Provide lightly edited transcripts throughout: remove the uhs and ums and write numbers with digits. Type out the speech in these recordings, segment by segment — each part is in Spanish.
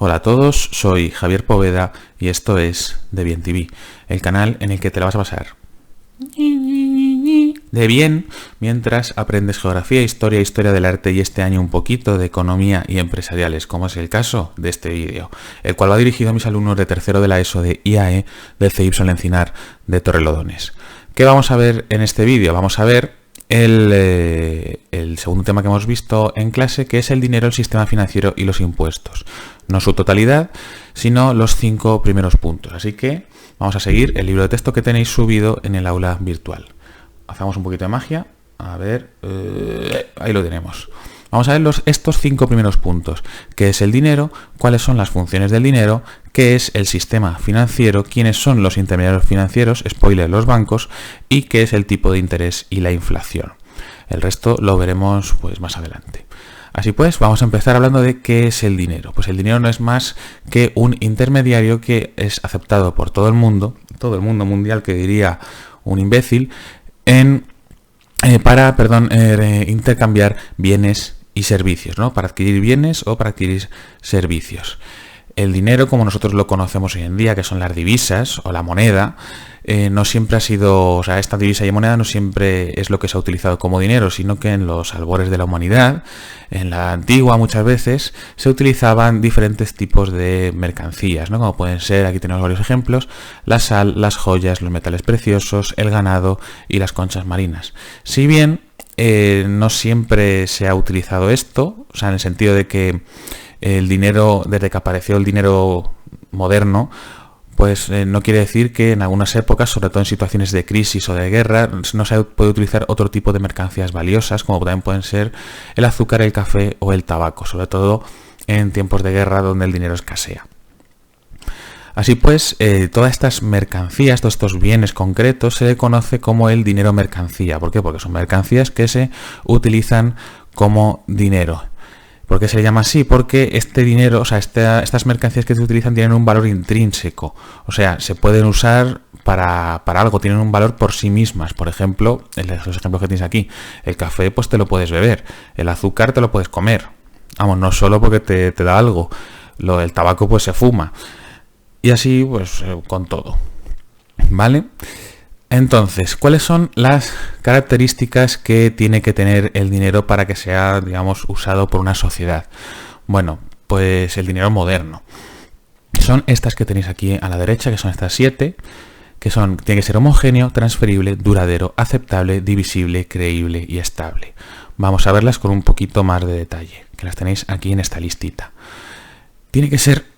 Hola a todos, soy Javier Poveda y esto es Debian TV, el canal en el que te la vas a pasar de bien mientras aprendes geografía, historia del arte y este año un poquito de economía y empresariales, como es el caso de este vídeo, el cual va dirigido a mis alumnos de tercero de la ESO de IAE del CEIP Sol Encinar de Torrelodones. ¿Qué vamos a ver en este vídeo? Vamos a ver el segundo tema que hemos visto en clase, que es el dinero, el sistema financiero y los impuestos. No su totalidad, sino los 5 primeros puntos. Así que vamos a seguir el libro de texto que tenéis subido en el aula virtual. Hacemos un poquito de magia. A ver, ahí lo tenemos. Vamos a ver estos 5 primeros puntos. ¿Qué es el dinero? ¿Cuáles son las funciones del dinero? ¿Qué es el sistema financiero? ¿Quiénes son los intermediarios financieros? Spoiler, los bancos. ¿Y qué es el tipo de interés y la inflación? El resto lo veremos pues más adelante. Así pues, vamos a empezar hablando de qué es el dinero. Pues el dinero no es más que un intermediario que es aceptado por todo el mundo mundial, que diría un imbécil, para intercambiar bienes y servicios, ¿no? Para adquirir bienes o para adquirir servicios. El dinero, como nosotros lo conocemos hoy en día, que son las divisas o la moneda, no siempre ha sido, o sea, esta divisa y moneda no siempre es lo que se ha utilizado como dinero, sino que en los albores de la humanidad, en la antigua muchas veces, se utilizaban diferentes tipos de mercancías, ¿no? Como pueden ser, aquí tenemos varios ejemplos, la sal, las joyas, los metales preciosos, el ganado y las conchas marinas. Si bien no siempre se ha utilizado esto, o sea, en el sentido de que el dinero, desde que apareció el dinero moderno, pues no quiere decir que en algunas épocas, sobre todo en situaciones de crisis o de guerra, no se puede utilizar otro tipo de mercancías valiosas, como también pueden ser el azúcar, el café o el tabaco, sobre todo en tiempos de guerra donde el dinero escasea. Así pues, todas estas mercancías, todos estos bienes concretos, se le conoce como el dinero mercancía. ¿Por qué? Porque son mercancías que se utilizan como dinero. ¿Por qué se le llama así? Porque este dinero, o sea, estas mercancías que se utilizan tienen un valor intrínseco. O sea, se pueden usar para algo, tienen un valor por sí mismas. Por ejemplo, los ejemplos que tienes aquí. El café, pues te lo puedes beber. El azúcar te lo puedes comer. Vamos, no solo porque te da algo. El tabaco, pues se fuma. Y así, pues, con todo. ¿Vale? Entonces, ¿cuáles son las características que tiene que tener el dinero para que sea, digamos, usado por una sociedad? Bueno, pues el dinero moderno. Son estas que tenéis aquí a la derecha, que son estas 7, que son, tiene que ser homogéneo, transferible, duradero, aceptable, divisible, creíble y estable. Vamos a verlas con un poquito más de detalle, que las tenéis aquí en esta listita. Tiene que ser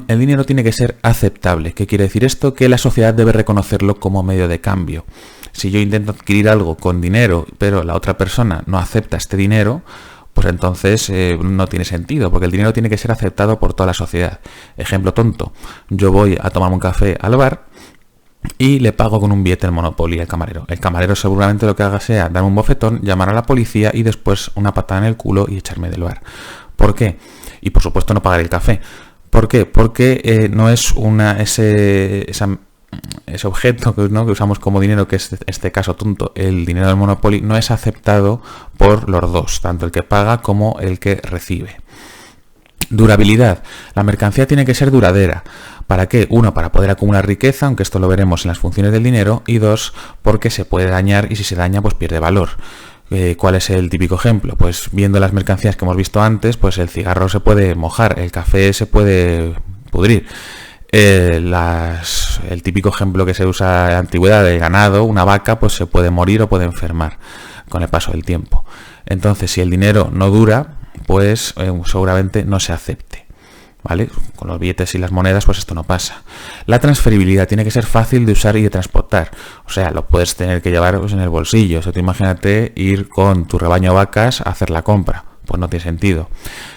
el dinero tiene que ser aceptable. ¿Qué quiere decir esto? Que la sociedad debe reconocerlo como medio de cambio. Si yo intento adquirir algo con dinero, pero la otra persona no acepta este dinero, pues entonces no tiene sentido, porque el dinero tiene que ser aceptado por toda la sociedad. Ejemplo tonto, yo voy a tomarme un café al bar y le pago con un billete del Monopoly al camarero. El camarero seguramente lo que haga sea darme un bofetón, llamar a la policía y después una patada en el culo y echarme del bar. ¿Por qué? Y por supuesto no pagar el café. ¿Por qué? Porque no es ese objeto que usamos como dinero, que es este caso tonto, el dinero del Monopoly, no es aceptado por los dos, tanto el que paga como el que recibe. Durabilidad. La mercancía tiene que ser duradera. ¿Para qué? 1, para poder acumular riqueza, aunque esto lo veremos en las funciones del dinero, y 2, porque se puede dañar y si se daña pues pierde valor. ¿Cuál es el típico ejemplo? Pues viendo las mercancías que hemos visto antes, pues el cigarro se puede mojar, el café se puede pudrir. El típico ejemplo que se usa en la antigüedad del ganado, una vaca, pues se puede morir o puede enfermar con el paso del tiempo. Entonces, si el dinero no dura, pues seguramente no se acepte. ¿Vale? Con los billetes y las monedas pues esto no pasa. La transferibilidad tiene que ser fácil de usar y de transportar, o sea, lo puedes tener que llevar pues, en el bolsillo. O sea, tú imagínate ir con tu rebaño de vacas a hacer la compra, pues no tiene sentido.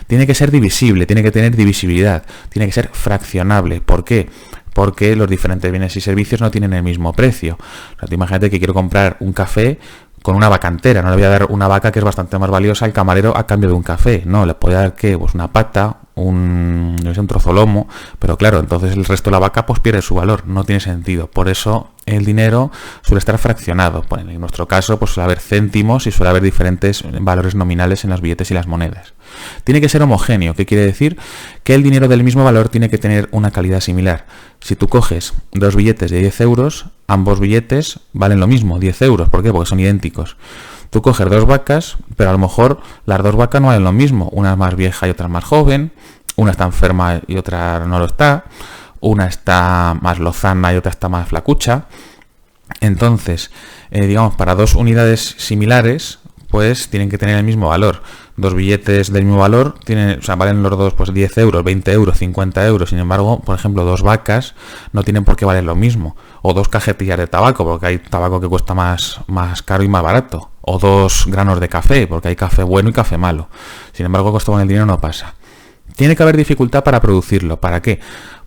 Tiene que ser divisible, tiene que tener divisibilidad, tiene que ser fraccionable. ¿Por qué? Porque los diferentes bienes y servicios no tienen el mismo precio. O sea, tú imagínate que quiero comprar un café con una vaca entera, no le voy a dar una vaca que es bastante más valiosa al camarero a cambio de un café, no, le puedo dar ¿qué? Pues una pata, un trozo lomo, pero claro, entonces el resto de la vaca pues pierde su valor, no tiene sentido. Por eso el dinero suele estar fraccionado. Pues en nuestro caso pues suele haber céntimos y suele haber diferentes valores nominales en los billetes y las monedas. Tiene que ser homogéneo, que quiere decir que el dinero del mismo valor tiene que tener una calidad similar. Si tú coges dos billetes de 10 euros, ambos billetes valen lo mismo, 10 euros. ¿Por qué? Porque son idénticos. Tú coges dos vacas, pero a lo mejor las dos vacas no valen lo mismo. Una es más vieja y otra es más joven. Una está enferma y otra no lo está. Una está más lozana y otra está más flacucha. Entonces, digamos, para dos unidades similares, pues tienen que tener el mismo valor. Dos billetes del mismo valor valen los dos pues 10 euros, 20 euros, 50 euros. Sin embargo, por ejemplo, dos vacas no tienen por qué valer lo mismo. O dos cajetillas de tabaco, porque hay tabaco que cuesta más caro y más barato. O dos granos de café, porque hay café bueno y café malo. Sin embargo, esto con el dinero no pasa. Tiene que haber dificultad para producirlo. ¿Para qué?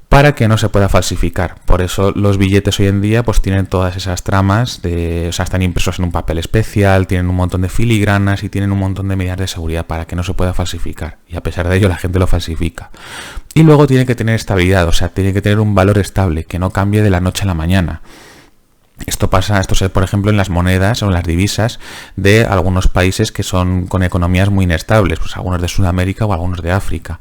Para que no se pueda falsificar. Por eso los billetes hoy en día pues tienen todas esas tramas, están impresos en un papel especial, tienen un montón de filigranas y tienen un montón de medidas de seguridad para que no se pueda falsificar. Y a pesar de ello la gente lo falsifica. Y luego tiene que tener estabilidad, tiene que tener un valor estable, que no cambie de la noche a la mañana. Esto se por ejemplo en las monedas o en las divisas de algunos países que son con economías muy inestables, pues algunos de Sudamérica o algunos de África,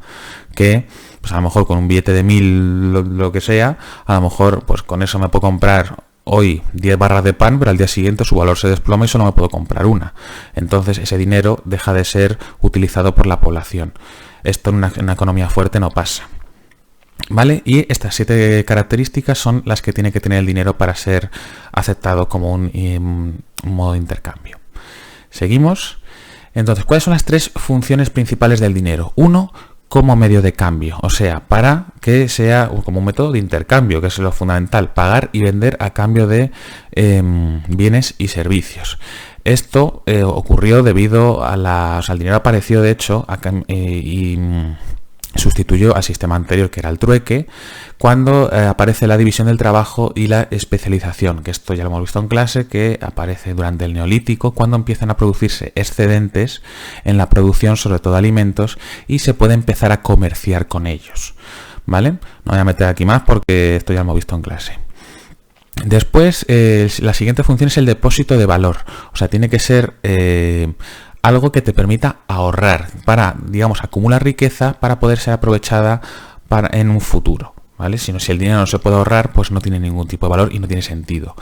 que pues a lo mejor con un billete de 1000 lo que sea, a lo mejor pues con eso me puedo comprar hoy 10 barras de pan, pero al día siguiente su valor se desploma y solo me puedo comprar una. Entonces ese dinero deja de ser utilizado por la población. Esto en una economía fuerte no pasa. ¿Vale? Y estas 7 características son las que tiene que tener el dinero para ser aceptado como un modo de intercambio. Seguimos. Entonces, ¿cuáles son las 3 funciones principales del dinero? 1, como medio de cambio, para que sea como un método de intercambio, que es lo fundamental, pagar y vender a cambio de bienes y servicios. Esto ocurrió debido al dinero apareció, de hecho, sustituyó al sistema anterior, que era el trueque, cuando aparece la división del trabajo y la especialización, que esto ya lo hemos visto en clase, que aparece durante el Neolítico, cuando empiezan a producirse excedentes en la producción, sobre todo de alimentos, y se puede empezar a comerciar con ellos. ¿Vale? No voy a meter aquí más porque esto ya lo hemos visto en clase. Después, la siguiente función es el depósito de valor. Tiene que ser algo que te permita ahorrar para, digamos, acumular riqueza para poder ser aprovechada en un futuro, ¿vale? Si el dinero no se puede ahorrar, pues no tiene ningún tipo de valor y no tiene sentido.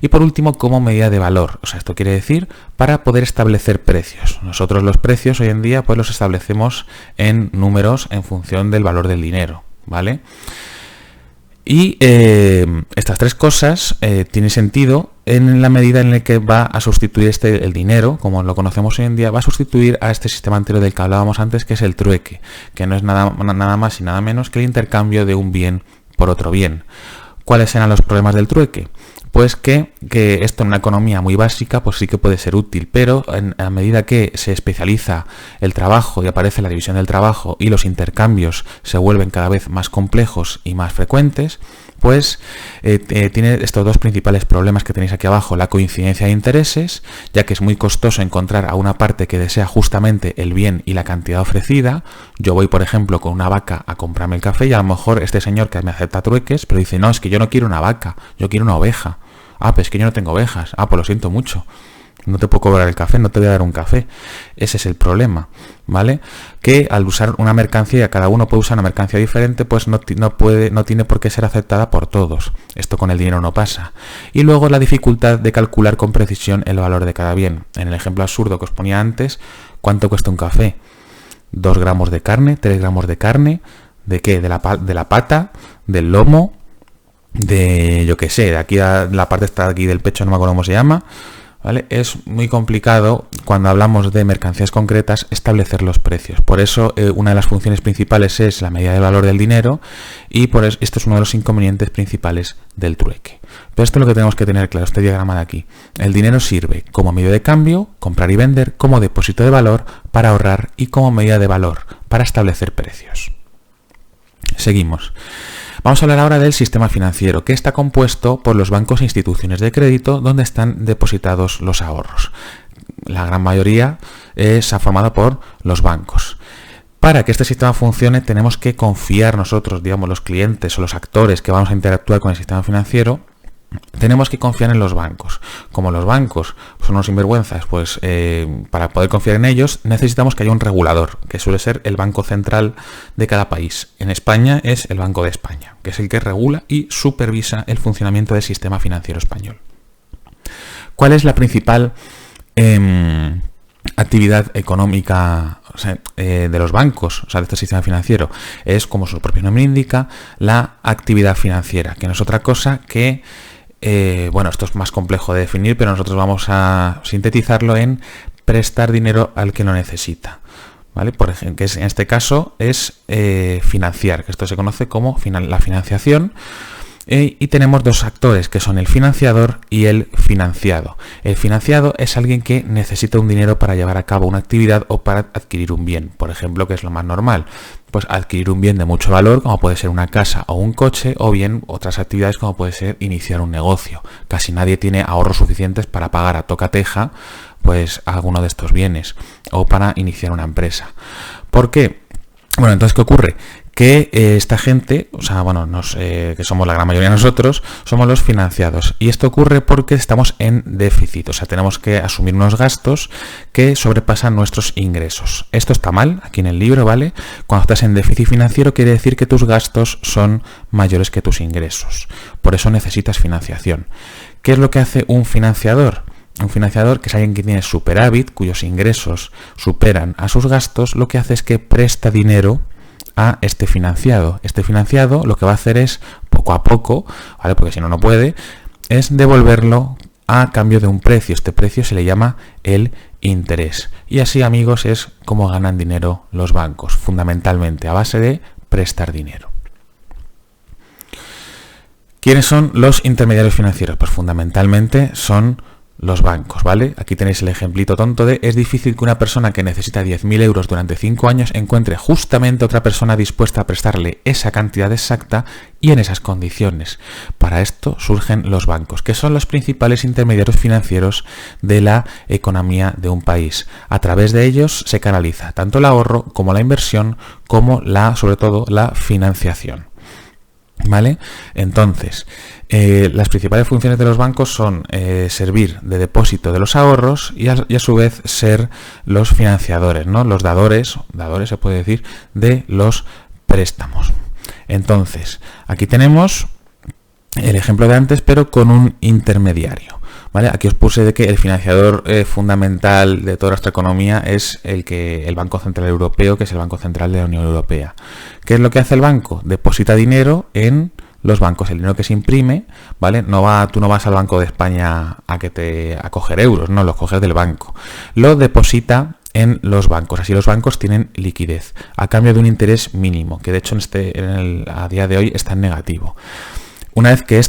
Y por último, como medida de valor, esto quiere decir para poder establecer precios. Nosotros los precios hoy en día pues los establecemos en números en función del valor del dinero, ¿vale? Y estas 3 cosas tienen sentido en la medida en la que va a sustituir el dinero, como lo conocemos hoy en día, va a sustituir a este sistema anterior del que hablábamos antes, que es el trueque, que no es nada más y nada menos que el intercambio de un bien por otro bien. ¿Cuáles eran los problemas del trueque? Pues que esto en una economía muy básica pues sí que puede ser útil, pero a medida que se especializa el trabajo y aparece la división del trabajo y los intercambios se vuelven cada vez más complejos y más frecuentes, pues tiene estos 2 principales problemas que tenéis aquí abajo: la coincidencia de intereses, ya que es muy costoso encontrar a una parte que desea justamente el bien y la cantidad ofrecida. Yo voy, por ejemplo, con una vaca a comprarme el café y a lo mejor este señor que me acepta trueques, pero dice, no, es que yo no quiero una vaca, yo quiero una oveja. Ah, pues es que yo no tengo ovejas. Ah, pues lo siento mucho. No te puedo cobrar el café, no te voy a dar un café. Ese es el problema, ¿vale? Que al usar una mercancía, cada uno puede usar una mercancía diferente, pues no tiene por qué ser aceptada por todos. Esto con el dinero no pasa. Y luego la dificultad de calcular con precisión el valor de cada bien. En el ejemplo absurdo que os ponía antes, ¿cuánto cuesta un café? 2 gramos de carne, 3 gramos de carne, ¿de qué? De la pata, del lomo, de yo qué sé, de aquí a la parte está aquí del pecho, no me acuerdo cómo se llama, ¿vale? Es muy complicado cuando hablamos de mercancías concretas establecer los precios. Por eso una de las funciones principales es la medida de valor del dinero y por eso esto es uno de los inconvenientes principales del trueque. Pero esto es lo que tenemos que tener claro, este diagrama de aquí. El dinero sirve como medio de cambio, comprar y vender, como depósito de valor para ahorrar y como medida de valor para establecer precios. Seguimos. Vamos a hablar ahora del sistema financiero, que está compuesto por los bancos e instituciones de crédito donde están depositados los ahorros. La gran mayoría se ha formado por los bancos. para que este sistema funcione tenemos que confiar nosotros, digamos, los clientes o los actores que vamos a interactuar con el sistema financiero, tenemos que confiar en los bancos. Como los bancos son unos sinvergüenzas, pues para poder confiar en ellos necesitamos que haya un regulador, que suele ser el Banco Central de cada país. En España es el Banco de España, que es el que regula y supervisa el funcionamiento del sistema financiero español. ¿Cuál es la principal actividad económica de los bancos, o sea, de este sistema financiero? Es, como su propio nombre indica, la actividad financiera, que no es otra cosa que, bueno, esto es más complejo de definir, pero nosotros vamos a sintetizarlo en prestar dinero al que lo necesita, ¿vale? Por ejemplo, que en este caso es financiar, que esto se conoce como la financiación. Y tenemos dos actores, que son el financiador y el financiado. El financiado es alguien que necesita un dinero para llevar a cabo una actividad o para adquirir un bien. Por ejemplo, que es lo más normal, pues adquirir un bien de mucho valor, como puede ser una casa o un coche, o bien otras actividades como puede ser iniciar un negocio. Casi nadie tiene ahorros suficientes para pagar a tocateja pues alguno de estos bienes, o para iniciar una empresa. ¿Por qué? Bueno, entonces, ¿qué ocurre? Que esta gente, o sea, bueno, que somos la gran mayoría de nosotros, somos los financiados. Y esto ocurre porque estamos en déficit, o sea, tenemos que asumir unos gastos que sobrepasan nuestros ingresos. Esto está mal, aquí en el libro, ¿vale? Cuando estás en déficit financiero quiere decir que tus gastos son mayores que tus ingresos. Por eso necesitas financiación. ¿Qué es lo que hace un financiador? Un financiador, que es alguien que tiene superávit, cuyos ingresos superan a sus gastos, lo que hace es que presta dinero a este financiado. Este financiado lo que va a hacer es, poco a poco, ¿vale? Porque si no, no puede, es devolverlo a cambio de un precio. Este precio se le llama el interés. Y así, amigos, es como ganan dinero los bancos, fundamentalmente a base de prestar dinero. ¿Quiénes son los intermediarios financieros? Pues fundamentalmente son los bancos, ¿vale? Aquí tenéis el ejemplito tonto de: es difícil que una persona que necesita 10.000 euros durante 5 años encuentre justamente otra persona dispuesta a prestarle esa cantidad exacta y en esas condiciones. Para esto surgen los bancos, que son los principales intermediarios financieros de la economía de un país. A través de ellos se canaliza tanto el ahorro como la inversión, como sobre todo la financiación, ¿vale? Entonces, las principales funciones de los bancos son servir de depósito de los ahorros y a su vez ser los financiadores, ¿no? Los dadores se puede decir, de los préstamos. Entonces, aquí tenemos el ejemplo de antes, pero con un intermediario, ¿vale? Aquí os puse de que el financiador fundamental de toda nuestra economía es el Banco Central Europeo, que es el Banco Central de la Unión Europea. ¿Qué es lo que hace el banco? Deposita dinero en los bancos, el dinero que se imprime, ¿vale? Tú no vas al Banco de España a coger euros, no, los coges del banco. Lo deposita en los bancos, así los bancos tienen liquidez, a cambio de un interés mínimo, que de hecho a día de hoy está en negativo. Una vez que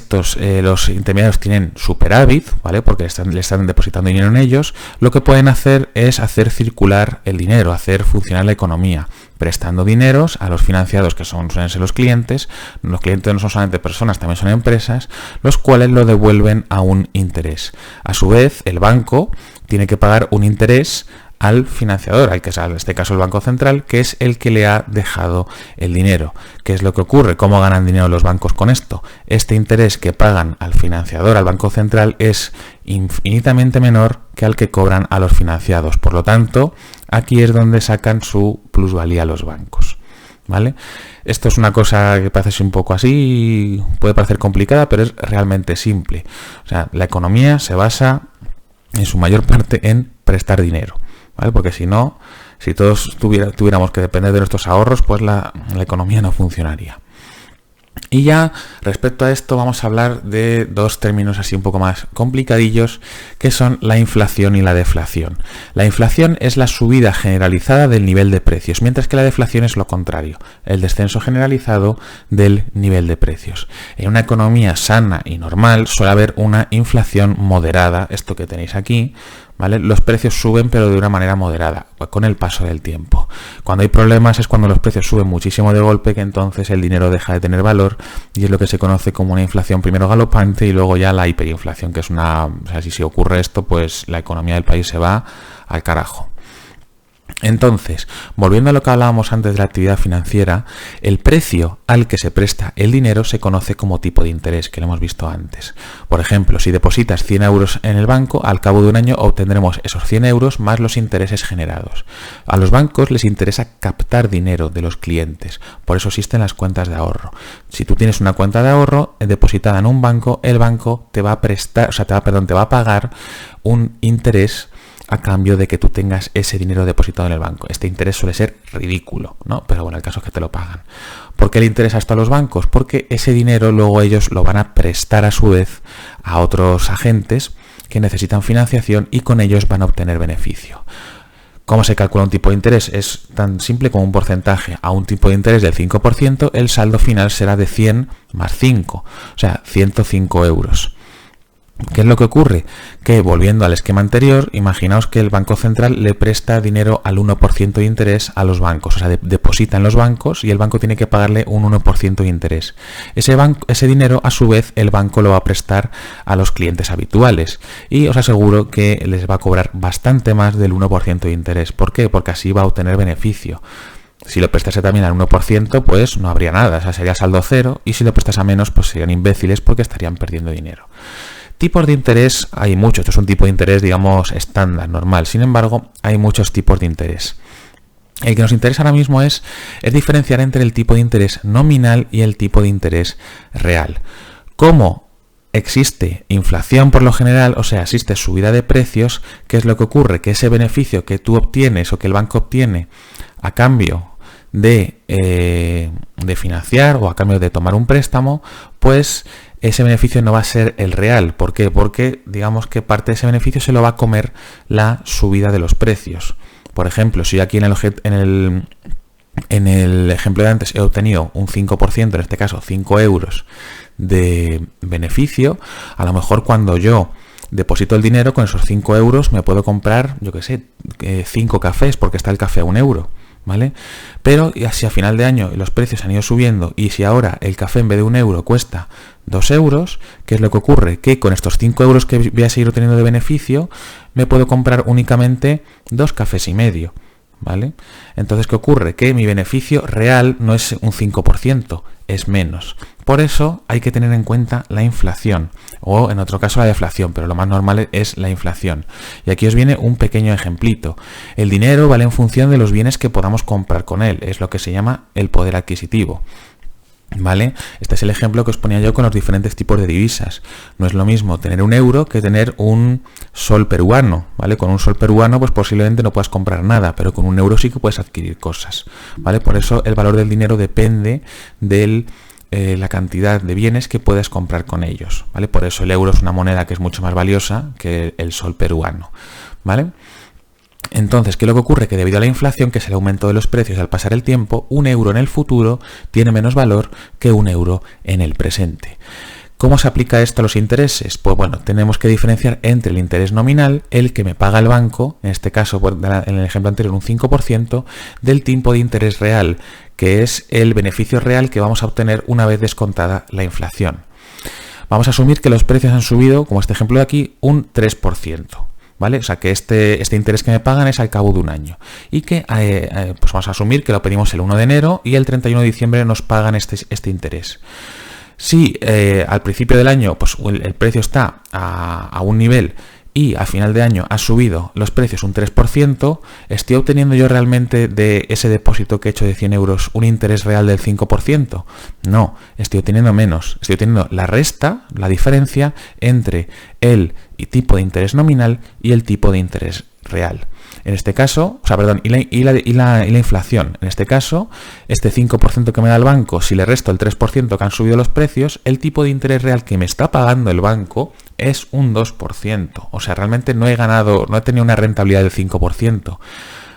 los intermediarios tienen superávit, ¿vale? Porque le están depositando dinero en ellos, lo que pueden hacer es hacer circular el dinero, hacer funcionar la economía, prestando dineros a los financiados, que suelen ser los clientes. Los clientes no son solamente personas, también son empresas, los cuales lo devuelven a un interés. A su vez, el banco tiene que pagar un interés al financiador, al que es en este caso el Banco Central, que es el que le ha dejado el dinero. ¿Qué es lo que ocurre? ¿Cómo ganan dinero los bancos con esto? Este interés que pagan al financiador, al Banco Central, es infinitamente menor que al que cobran a los financiados. Por lo tanto, aquí es donde sacan su plusvalía los bancos, ¿vale? Esto es una cosa que parece un poco así, puede parecer complicada, pero es realmente simple. O sea, la economía se basa en su mayor parte en prestar dinero, ¿vale? Porque si no, si todos tuviéramos que depender de nuestros ahorros, pues la economía no funcionaría. Y ya respecto a esto vamos a hablar de dos términos así un poco más complicadillos, que son la inflación y la deflación. La inflación es la subida generalizada del nivel de precios, mientras que la deflación es lo contrario, el descenso generalizado del nivel de precios. En una economía sana y normal suele haber una inflación moderada, esto que tenéis aquí, ¿vale? Los precios suben, pero de una manera moderada, con el paso del tiempo. Cuando hay problemas es cuando los precios suben muchísimo de golpe, que entonces el dinero deja de tener valor y es lo que se conoce como una inflación primero galopante y luego ya la hiperinflación, que es si ocurre esto, pues la economía del país se va al carajo. Entonces, volviendo a lo que hablábamos antes de la actividad financiera, el precio al que se presta el dinero se conoce como tipo de interés, que lo hemos visto antes. Por ejemplo, si depositas 100 euros en el banco, al cabo de un año obtendremos esos 100 euros más los intereses generados. A los bancos les interesa captar dinero de los clientes, por eso existen las cuentas de ahorro. Si tú tienes una cuenta de ahorro depositada en un banco, el banco te va a prestar, te va a pagar un interés a cambio de que tú tengas ese dinero depositado en el banco. Este interés suele ser ridículo, ¿no? Pero bueno, el caso es que te lo pagan. ¿Por qué le interesa esto a los bancos? Porque ese dinero luego ellos lo van a prestar a su vez a otros agentes que necesitan financiación y con ellos van a obtener beneficio. ¿Cómo se calcula un tipo de interés? Es tan simple como un porcentaje. A un tipo de interés del 5%, el saldo final será de 100 más 5, o sea, 105 euros. ¿Qué es lo que ocurre? Que volviendo al esquema anterior, imaginaos que el Banco Central le presta dinero al 1% de interés a los bancos, o sea, deposita en los bancos y el banco tiene que pagarle un 1% de interés. Ese dinero, a su vez, el banco lo va a prestar a los clientes habituales y os aseguro que les va a cobrar bastante más del 1% de interés. ¿Por qué? Porque así va a obtener beneficio. Si lo prestase también al 1%, pues no habría nada, o sea, sería saldo cero, y si lo prestas a menos, pues serían imbéciles porque estarían perdiendo dinero. Tipos de interés hay muchos, esto es un tipo de interés, digamos, estándar, normal. Sin embargo, hay muchos tipos de interés. El que nos interesa ahora mismo es diferenciar entre el tipo de interés nominal y el tipo de interés real. ¿Cómo existe inflación por lo general, o sea, existe subida de precios? ¿Qué es lo que ocurre? Que ese beneficio que tú obtienes o que el banco obtiene a cambio de financiar o a cambio de tomar un préstamo, pues ese beneficio no va a ser el real. ¿Por qué? Porque digamos que parte de ese beneficio se lo va a comer la subida de los precios. Por ejemplo, si aquí en el ejemplo de antes he obtenido un 5%, en este caso 5 euros de beneficio, a lo mejor cuando yo deposito el dinero, con esos 5 euros me puedo comprar, yo qué sé, 5 cafés, porque está el café a 1 euro. ¿Vale? Pero si a final de año los precios han ido subiendo y si ahora el café en vez de 1 euro cuesta 2 euros, ¿qué es lo que ocurre? Que con estos 5 euros que voy a seguir obteniendo de beneficio, me puedo comprar únicamente 2 cafés y medio. ¿Vale? Entonces, ¿qué ocurre? Que mi beneficio real no es un 5%, es menos. Por eso hay que tener en cuenta la inflación, o en otro caso la deflación, pero lo más normal es la inflación. Y aquí os viene un pequeño ejemplito. El dinero vale en función de los bienes que podamos comprar con él, es lo que se llama el poder adquisitivo. ¿Vale? Este es el ejemplo que os ponía yo con los diferentes tipos de divisas. No es lo mismo tener un euro que tener un sol peruano, ¿vale? Con un sol peruano pues posiblemente no puedas comprar nada, pero con un euro sí que puedes adquirir cosas, ¿vale? Por eso el valor del dinero depende de la cantidad de bienes que puedes comprar con ellos, ¿vale? Por eso el euro es una moneda que es mucho más valiosa que el sol peruano, ¿vale? Entonces, ¿qué es lo que ocurre? Que debido a la inflación, que es el aumento de los precios al pasar el tiempo, un euro en el futuro tiene menos valor que un euro en el presente. ¿Cómo se aplica esto a los intereses? Pues bueno, tenemos que diferenciar entre el interés nominal, el que me paga el banco, en este caso, en el ejemplo anterior, un 5%, del tipo de interés real, que es el beneficio real que vamos a obtener una vez descontada la inflación. Vamos a asumir que los precios han subido, como este ejemplo de aquí, un 3%. ¿Vale? O sea que este interés que me pagan es al cabo de un año. Y que pues vamos a asumir que lo pedimos el 1 de enero y el 31 de diciembre nos pagan este interés. Si al principio del año pues el precio está a un nivel y a final de año ha subido los precios un 3%, ¿estoy obteniendo yo realmente de ese depósito que he hecho de 100 euros un interés real del 5%? No, estoy obteniendo menos. Estoy obteniendo la resta, la diferencia entre el tipo de interés nominal y el tipo de interés real. En este caso, y la inflación. En este caso, este 5% que me da el banco, si le resto el 3% que han subido los precios, el tipo de interés real que me está pagando el banco es un 2%. O sea, realmente no he tenido una rentabilidad del 5%.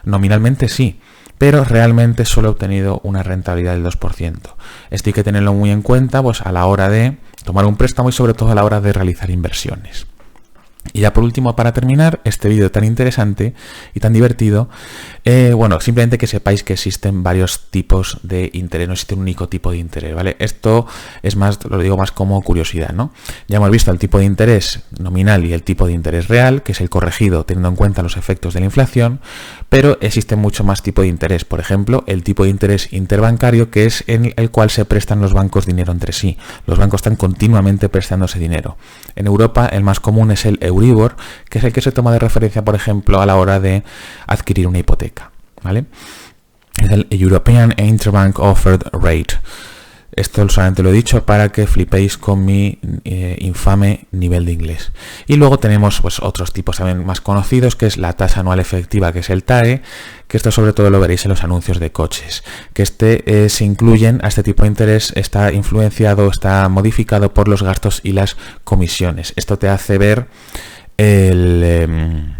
Nominalmente sí, pero realmente solo he obtenido una rentabilidad del 2%. Esto hay que tenerlo muy en cuenta pues, a la hora de tomar un préstamo y sobre todo a la hora de realizar inversiones. Y ya por último, para terminar este vídeo tan interesante y tan divertido, bueno, simplemente que sepáis que existen varios tipos de interés, no existe un único tipo de interés, ¿vale? Esto es más, lo digo más como curiosidad, ¿no? Ya hemos visto el tipo de interés nominal y el tipo de interés real, que es el corregido teniendo en cuenta los efectos de la inflación, pero existe mucho más tipo de interés. Por ejemplo, el tipo de interés interbancario, que es en el cual se prestan los bancos dinero entre sí. Los bancos están continuamente prestándose dinero. En Europa el más común es el Euribor, que es el que se toma de referencia, por ejemplo, a la hora de adquirir una hipoteca, ¿vale? Es el European Interbank Offered Rate. Esto solamente lo he dicho para que flipéis con mi infame nivel de inglés. Y luego tenemos pues otros tipos también más conocidos, que es la tasa anual efectiva, que es el TAE, que esto sobre todo lo veréis en los anuncios de coches, que se incluyen a este tipo de interés, está influenciado, está modificado por los gastos y las comisiones. Esto te hace ver el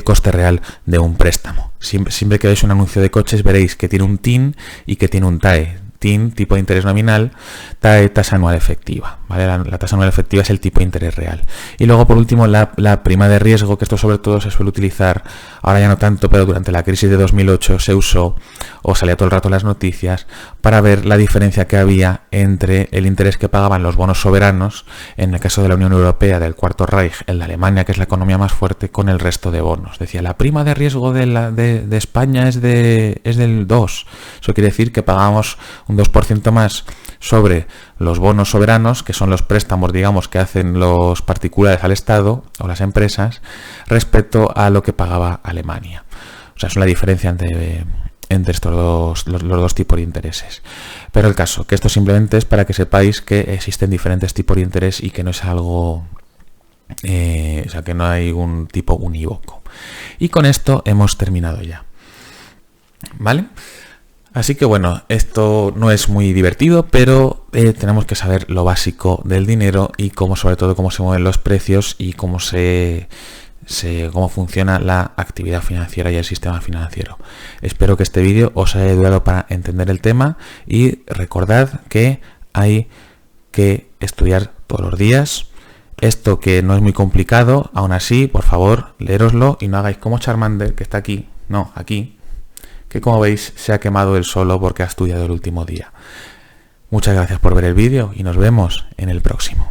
coste real de un préstamo. Siempre que veáis un anuncio de coches veréis que tiene un TIN y que tiene un TAE. TIN, tipo de interés nominal, TAE, tasa anual efectiva, ¿vale? La tasa anual efectiva es el tipo de interés real. Y luego, por último, la prima de riesgo, que esto sobre todo se suele utilizar, ahora ya no tanto, pero durante la crisis de 2008 se usó, o salía todo el rato en las noticias, para ver la diferencia que había entre el interés que pagaban los bonos soberanos, en el caso de la Unión Europea, del Cuarto Reich, en la Alemania, que es la economía más fuerte, con el resto de bonos. Decía, la prima de riesgo de España es del 2. Eso quiere decir que pagamos un 2% más sobre los bonos soberanos, que son los préstamos, digamos, que hacen los particulares al Estado o las empresas, respecto a lo que pagaba Alemania. O sea, es la diferencia entre estos los dos tipos de intereses. Pero el caso, que esto simplemente es para que sepáis que existen diferentes tipos de interés y que no es algo... o sea, que no hay un tipo unívoco. Y con esto hemos terminado ya. ¿Vale? Así que bueno, esto no es muy divertido, pero tenemos que saber lo básico del dinero y sobre todo cómo se mueven los precios y cómo funciona la actividad financiera y el sistema financiero. Espero que este vídeo os haya ayudado para entender el tema y recordad que hay que estudiar todos los días. Esto que no es muy complicado, aún así, por favor, leéroslo y no hagáis como Charmander, que está aquí, no, aquí, que como veis se ha quemado él solo porque ha estudiado el último día. Muchas gracias por ver el vídeo y nos vemos en el próximo.